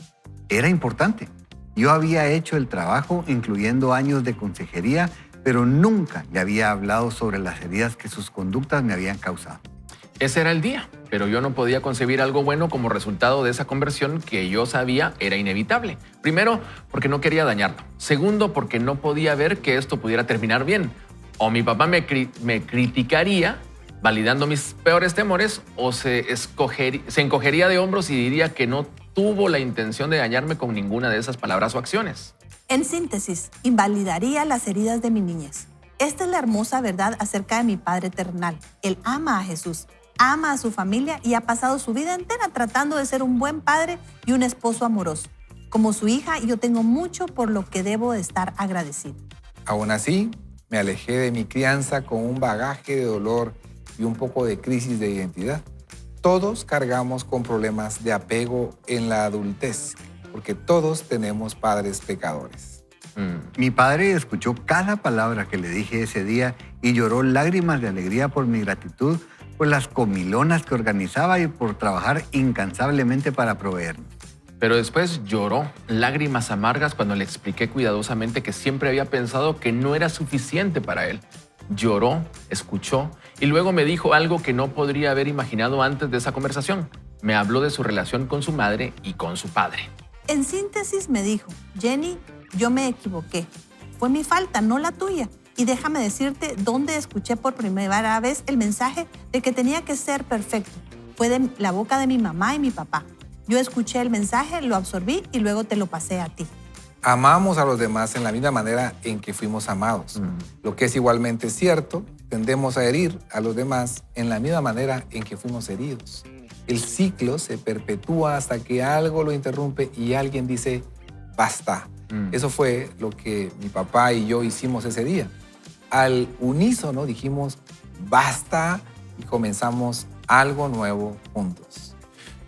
Era importante. Yo había hecho el trabajo, incluyendo años de consejería, pero nunca le había hablado sobre las heridas que sus conductas me habían causado. Ese era el día, pero yo no podía concebir algo bueno como resultado de esa conversión que yo sabía era inevitable. Primero, porque no quería dañarlo. Segundo, porque no podía ver que esto pudiera terminar bien. O mi papá me criticaría, validando mis peores temores, o se encogería de hombros y diría que no tuvo la intención de dañarme con ninguna de esas palabras o acciones. En síntesis, invalidaría las heridas de mi niñez. Esta es la hermosa verdad acerca de mi Padre terrenal. Él ama a Jesús, ama a su familia y ha pasado su vida entera tratando de ser un buen padre y un esposo amoroso. Como su hija, yo tengo mucho por lo que debo de estar agradecido. Aún así, me alejé de mi crianza con un bagaje de dolor y un poco de crisis de identidad. Todos cargamos con problemas de apego en la adultez, porque todos tenemos padres pecadores. Mi padre escuchó cada palabra que le dije ese día y lloró lágrimas de alegría por mi gratitud, por las comilonas que organizaba y por trabajar incansablemente para proveernos. Pero después lloró lágrimas amargas cuando le expliqué cuidadosamente que siempre había pensado que no era suficiente para él. Lloró, escuchó y luego me dijo algo que no podría haber imaginado antes de esa conversación. Me habló de su relación con su madre y con su padre. En síntesis me dijo, Jenny, yo me equivoqué. Fue mi falta, no la tuya. Y déjame decirte dónde escuché por primera vez el mensaje de que tenía que ser perfecto. Fue de la boca de mi mamá y mi papá. Yo escuché el mensaje, lo absorbí y luego te lo pasé a ti. Amamos a los demás en la misma manera en que fuimos amados. Lo que es igualmente cierto, tendemos a herir a los demás en la misma manera en que fuimos heridos. El ciclo se perpetúa hasta que algo lo interrumpe y alguien dice, basta. Eso fue lo que mi papá y yo hicimos ese día. Al unísono dijimos, basta, y comenzamos algo nuevo juntos.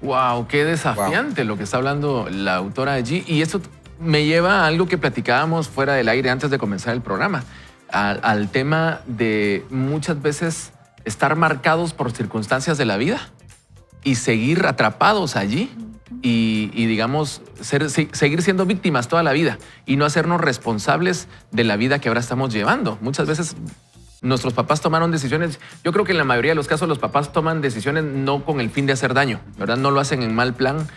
¡Wow! ¡Qué desafiante lo que está hablando la autora allí! Y esto me lleva a algo que platicábamos fuera del aire antes de comenzar el programa, al tema de muchas veces estar marcados por circunstancias de la vida y seguir atrapados allí y digamos, seguir siendo víctimas toda la vida y no hacernos responsables de la vida que ahora estamos llevando. Muchas veces nuestros papás tomaron decisiones. Yo creo que en la mayoría de los casos los papás toman decisiones no con el fin de hacer daño, ¿verdad? No lo hacen en mal plan.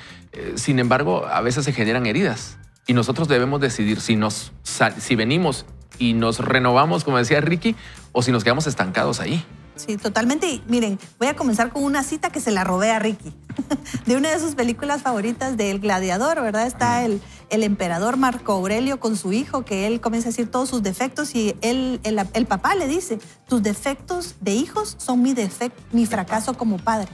Sin embargo, a veces se generan heridas y nosotros debemos decidir si venimos y nos renovamos, como decía Ricky, o si nos quedamos estancados ahí. Sí, totalmente. Y miren, voy a comenzar con una cita que se la robé a Ricky, de una de sus películas favoritas del Gladiador, ¿verdad? Está el emperador Marco Aurelio con su hijo, que él comienza a decir todos sus defectos y el papá le dice, tus defectos de hijos son mi fracaso como padre.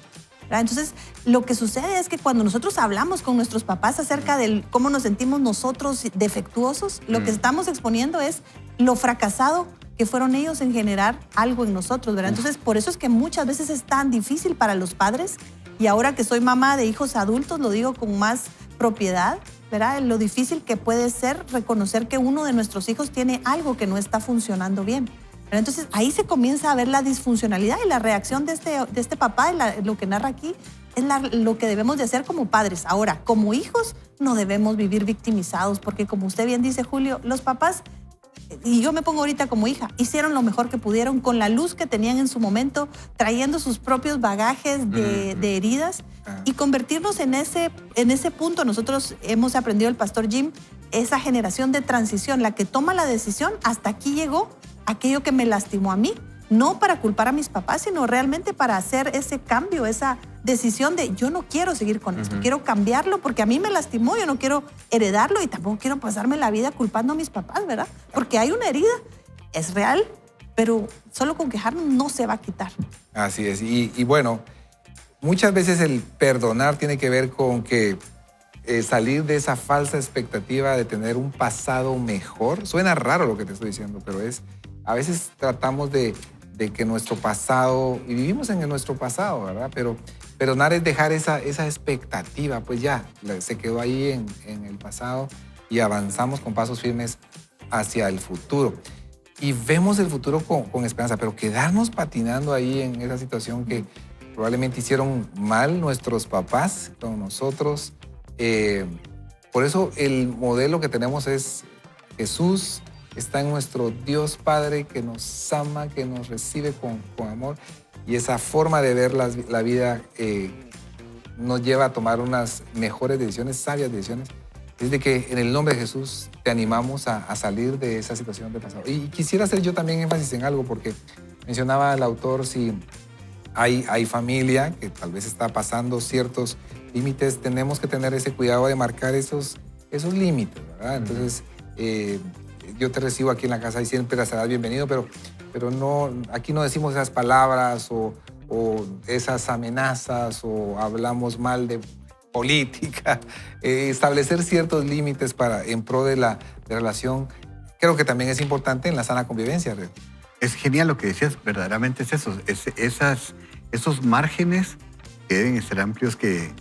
¿Verdad? Entonces, lo que sucede es que cuando nosotros hablamos con nuestros papás acerca de cómo nos sentimos nosotros defectuosos, lo que estamos exponiendo es lo fracasado que fueron ellos en generar algo en nosotros, ¿verdad? Entonces, por eso es que muchas veces es tan difícil para los padres, y ahora que soy mamá de hijos adultos, lo digo con más propiedad, ¿verdad? Lo difícil que puede ser reconocer que uno de nuestros hijos tiene algo que no está funcionando bien. ¿Verdad? Entonces, ahí se comienza a ver la disfuncionalidad y la reacción de este papá, lo que narra aquí, es lo que debemos de hacer como padres. Ahora, como hijos, no debemos vivir victimizados, porque como usted bien dice, Julio, los papás, y yo me pongo ahorita como hija, hicieron lo mejor que pudieron con la luz que tenían en su momento, trayendo sus propios bagajes de heridas y convertirnos en ese punto. Nosotros hemos aprendido, el pastor Jim, esa generación de transición, la que toma la decisión, hasta aquí llegó aquello que me lastimó a mí, no para culpar a mis papás, sino realmente para hacer ese cambio, esa decisión de yo no quiero seguir con esto, quiero cambiarlo porque a mí me lastimó, yo no quiero heredarlo y tampoco quiero pasarme la vida culpando a mis papás, ¿verdad? Porque hay una herida, es real, pero solo con quejarnos no se va a quitar. Así es. Y bueno, muchas veces el perdonar tiene que ver con que salir de esa falsa expectativa de tener un pasado mejor. Suena raro lo que te estoy diciendo, pero a veces tratamos de que nuestro pasado, y vivimos en nuestro pasado, ¿verdad? Pero perdonar es dejar esa expectativa, pues ya, se quedó ahí en el pasado y avanzamos con pasos firmes hacia el futuro. Y vemos el futuro con esperanza, pero quedarnos patinando ahí en esa situación que probablemente hicieron mal nuestros papás con nosotros. Por eso el modelo que tenemos es Jesús. Está en nuestro Dios Padre que nos ama, que nos recibe con amor. Y esa forma de ver la vida nos lleva a tomar unas mejores decisiones, sabias decisiones. Es de que en el nombre de Jesús te animamos a salir de esa situación de pasado. Y quisiera hacer yo también énfasis en algo, porque mencionaba el autor, si hay familia que tal vez está pasando ciertos límites, tenemos que tener ese cuidado de marcar esos límites, ¿verdad? Entonces, yo te recibo aquí en la casa y siempre serás bienvenido, pero no, aquí no decimos esas palabras o esas amenazas o hablamos mal de política. Establecer ciertos límites en pro de la relación creo que también es importante en la sana convivencia. Es genial lo que decías, verdaderamente es eso, esos márgenes que deben ser amplios, que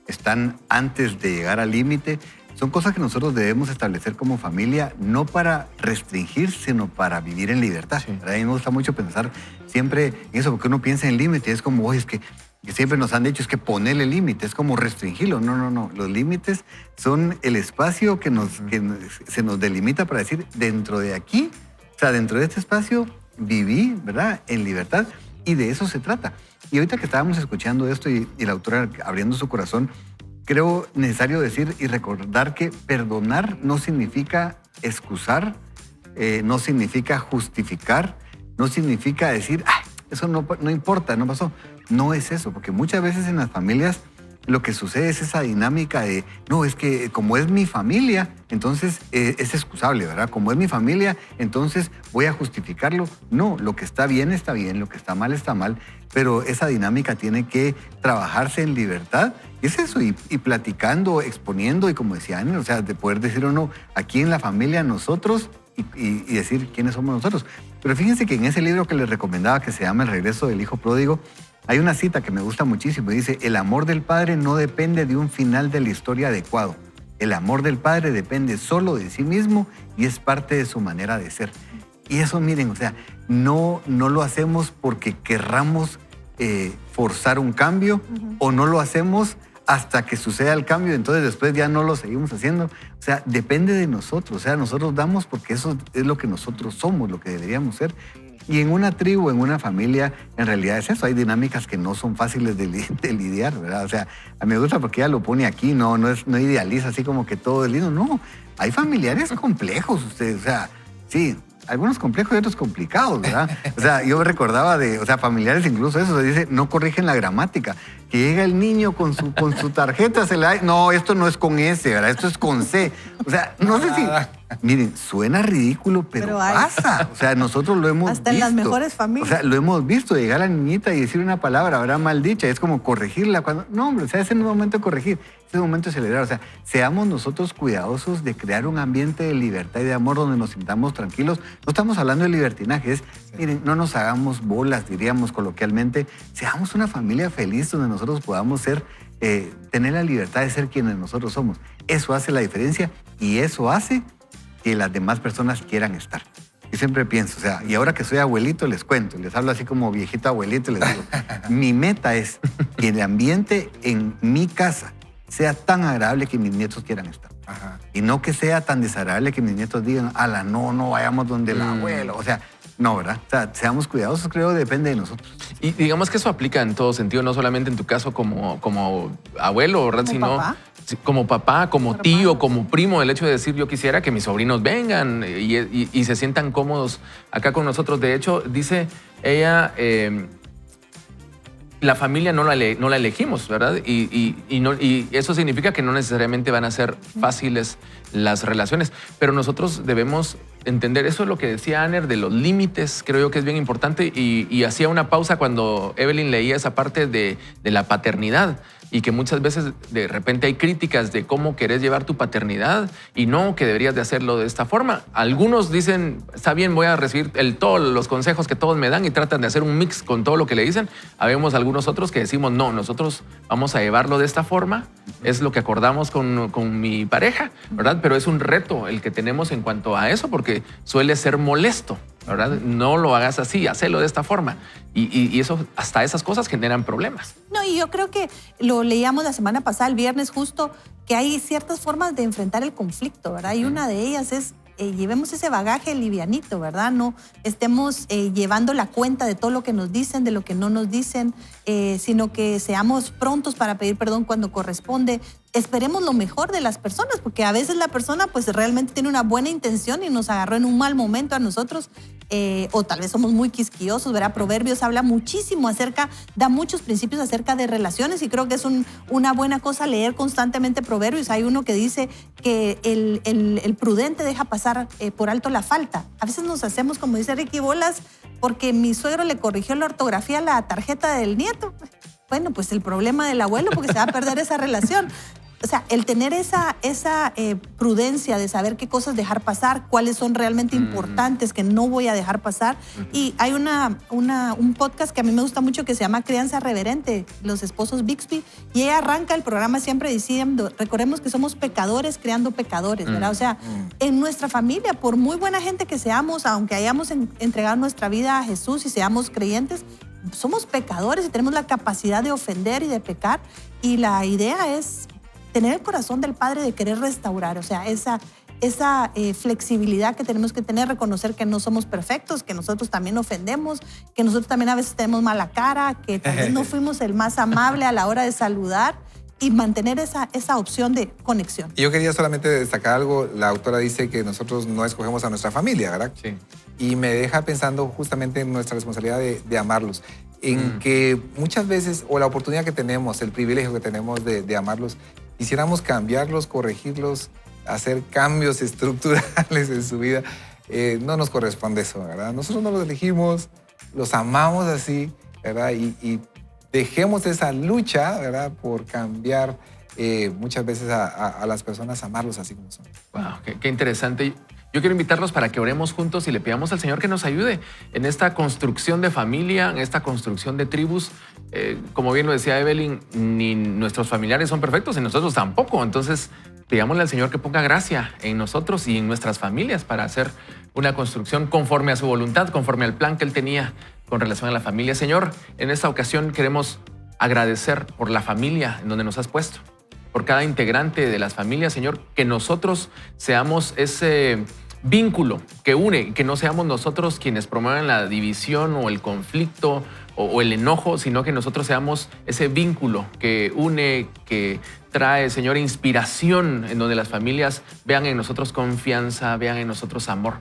están antes de llegar al límite. Son cosas que nosotros debemos establecer como familia, no para restringir, sino para vivir en libertad. Sí. A mí me gusta mucho pensar siempre en eso, porque uno piensa en límite, es como, oye, es que siempre nos han dicho, es que ponerle límite, es como restringirlo. No. Los límites son el espacio que se nos delimita para decir, dentro de aquí, o sea, dentro de este espacio, viví, ¿verdad?, en libertad, y de eso se trata. Y ahorita que estábamos escuchando esto y la autora abriendo su corazón, creo necesario decir y recordar que perdonar no significa excusar, no significa justificar, no significa decir, eso no importa, no pasó. No es eso, porque muchas veces en las familias lo que sucede es esa dinámica de, no, es que como es mi familia, entonces es excusable, ¿verdad? Como es mi familia, entonces voy a justificarlo. No, lo que está bien, lo que está mal, pero esa dinámica tiene que trabajarse en libertad. Y es eso, y platicando, exponiendo, y como decía Anne, o sea, de poder decir o no, aquí en la familia nosotros, y decir quiénes somos nosotros. Pero fíjense que en ese libro que les recomendaba, que se llama El regreso del hijo pródigo, hay una cita que me gusta muchísimo. Dice, el amor del padre no depende de un final de la historia adecuado. El amor del padre depende solo de sí mismo y es parte de su manera de ser. Y eso, miren, o sea, no lo hacemos porque querramos forzar un cambio o no lo hacemos hasta que suceda el cambio, entonces después ya no lo seguimos haciendo. O sea, depende de nosotros. O sea, nosotros damos porque eso es lo que nosotros somos, lo que deberíamos ser. Y en una tribu, en una familia, en realidad es eso. Hay dinámicas que no son fáciles de lidiar, ¿verdad? O sea, a mí me gusta porque ella lo pone aquí, no idealiza así como que todo es lindo. No, hay familiares complejos, ustedes. O sea, sí, algunos complejos y otros complicados, ¿verdad? O sea, yo me recordaba familiares incluso eso, se dice, no corrigen la gramática. Que llega el niño con su tarjeta, se le da, no, esto no es con S, ¿verdad? Esto es con C. O sea, no sé si... Miren, suena ridículo, pero pasa. O sea, nosotros lo hemos visto. Hasta en las mejores familias. O sea, lo hemos visto, llegar a la niñita y decir una palabra, habrá mal dicha, es como corregirla. No, hombre, o sea, ese no es el momento de corregir, ese es el momento de celebrar. O sea, seamos nosotros cuidadosos de crear un ambiente de libertad y de amor donde nos sintamos tranquilos. No estamos hablando de libertinaje, miren, no nos hagamos bolas, diríamos coloquialmente. Seamos una familia feliz donde nosotros podamos ser, tener la libertad de ser quienes nosotros somos. Eso hace la diferencia y eso hace que las demás personas quieran estar. Yo siempre pienso, o sea, y ahora que soy abuelito les cuento, les hablo así como viejito abuelito y les digo, mi meta es que el ambiente en mi casa sea tan agradable que mis nietos quieran estar. Ajá. Y no que sea tan desagradable que mis nietos digan, ala, no vayamos donde el abuelo. O sea, no, ¿verdad? O sea, seamos cuidadosos, creo, depende de nosotros. Y digamos que eso aplica en todo sentido, no solamente en tu caso como abuelo, ¿verdad? Sino papá. como papá, como tío, como primo, el hecho de decir yo quisiera que mis sobrinos vengan y se sientan cómodos acá con nosotros. De hecho, dice ella, la familia no la elegimos, ¿verdad? Y eso significa que no necesariamente van a ser fáciles las relaciones, pero nosotros debemos entender, eso es lo que decía Aner de los límites, creo yo que es bien importante, y hacía una pausa cuando Evelyn leía esa parte de la paternidad, y que muchas veces de repente hay críticas de cómo querés llevar tu paternidad y no, que deberías de hacerlo de esta forma. Algunos dicen, está bien, voy a recibir todos los consejos que todos me dan y tratan de hacer un mix con todo lo que le dicen. Habemos algunos otros que decimos, no, nosotros vamos a llevarlo de esta forma, es lo que acordamos con mi pareja, ¿verdad? Pero es un reto el que tenemos en cuanto a eso porque suele ser molesto, ¿verdad? No lo hagas así, hacelo de esta forma. Y eso, hasta esas cosas generan problemas. No, y yo creo que lo leíamos la semana pasada, el viernes justo, que hay ciertas formas de enfrentar el conflicto, ¿verdad? Y una de ellas es llevemos ese bagaje livianito, ¿verdad? No estemos llevando la cuenta de todo lo que nos dicen, de lo que no nos dicen, sino que seamos prontos para pedir perdón cuando corresponde. Esperemos lo mejor de las personas, porque a veces la persona pues realmente tiene una buena intención y nos agarró en un mal momento a nosotros, o tal vez somos muy quisquillosos, ¿verdad? Proverbios habla muchísimo da muchos principios acerca de relaciones y creo que es una buena cosa leer constantemente Proverbios. Hay uno que dice que el prudente deja pasar por alto la falta. A veces nos hacemos, como dice Ricky, bolas porque mi suegro le corrigió la ortografía a la tarjeta del nieto. Bueno, pues el problema del abuelo porque se va a perder esa relación. O sea, el tener esa prudencia de saber qué cosas dejar pasar, cuáles son realmente importantes que no voy a dejar pasar. Y hay un podcast que a mí me gusta mucho que se llama Crianza Reverente, los esposos Bixby, y ella arranca el programa siempre diciendo, recordemos que somos pecadores creando pecadores, ¿verdad? O sea, en nuestra familia, por muy buena gente que seamos, aunque hayamos entregado nuestra vida a Jesús y seamos creyentes, somos pecadores y tenemos la capacidad de ofender y de pecar. Y la idea es tener el corazón del Padre de querer restaurar, o sea, esa flexibilidad que tenemos que tener, reconocer que no somos perfectos, que nosotros también ofendemos, que nosotros también a veces tenemos mala cara, que tal vez no fuimos el más amable a la hora de saludar y mantener esa opción de conexión. Y yo quería solamente destacar algo. La autora dice que nosotros no escogemos a nuestra familia, ¿verdad? Sí. Y me deja pensando justamente en nuestra responsabilidad de amarlos, en que muchas veces, o la oportunidad que tenemos, el privilegio que tenemos de amarlos, quisiéramos cambiarlos, corregirlos, hacer cambios estructurales en su vida. No nos corresponde eso, ¿verdad? Nosotros no los elegimos, los amamos así, ¿verdad? Y dejemos esa lucha, ¿verdad? Por cambiar muchas veces a las personas, amarlos así como son. Wow, qué interesante. Yo quiero invitarlos para que oremos juntos y le pidamos al Señor que nos ayude en esta construcción de familia, en esta construcción de tribus. Como bien lo decía Evelyn, ni nuestros familiares son perfectos y nosotros tampoco. Entonces, pidámosle al Señor que ponga gracia en nosotros y en nuestras familias para hacer una construcción conforme a su voluntad, conforme al plan que Él tenía con relación a la familia. Señor, en esta ocasión queremos agradecer por la familia en donde nos has puesto, por cada integrante de las familias, Señor, que nosotros seamos ese vínculo que une, que no seamos nosotros quienes promuevan la división o el conflicto o el enojo, sino que nosotros seamos ese vínculo que une, que trae, Señor, inspiración, en donde las familias vean en nosotros confianza, vean en nosotros amor.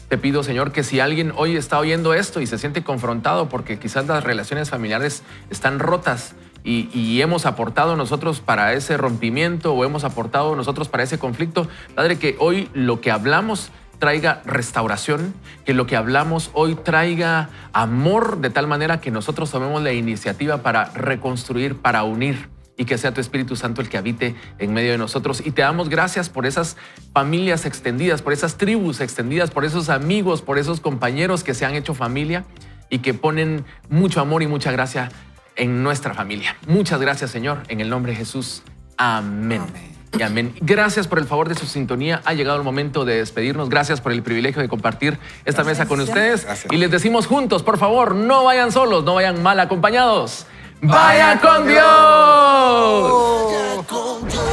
Te pido, Señor, que si alguien hoy está oyendo esto y se siente confrontado porque quizás las relaciones familiares están rotas y hemos aportado nosotros para ese rompimiento o hemos aportado nosotros para ese conflicto, Padre, que hoy lo que hablamos traiga restauración, que lo que hablamos hoy traiga amor, de tal manera que nosotros tomemos la iniciativa para reconstruir, para unir, y que sea tu Espíritu Santo el que habite en medio de nosotros. Y te damos gracias por esas familias extendidas, por esas tribus extendidas, por esos amigos, por esos compañeros que se han hecho familia y que ponen mucho amor y mucha gracia en nuestra familia. Muchas gracias, Señor, en el nombre de Jesús. Amén. Amén. Y amén. Gracias por el favor de su sintonía. Ha llegado el momento de despedirnos. Gracias por el privilegio de compartir esta mesa con ustedes. Gracias. Y les decimos juntos, por favor, no vayan solos, no vayan mal acompañados. ¡Vaya con Dios! Vaya con Dios.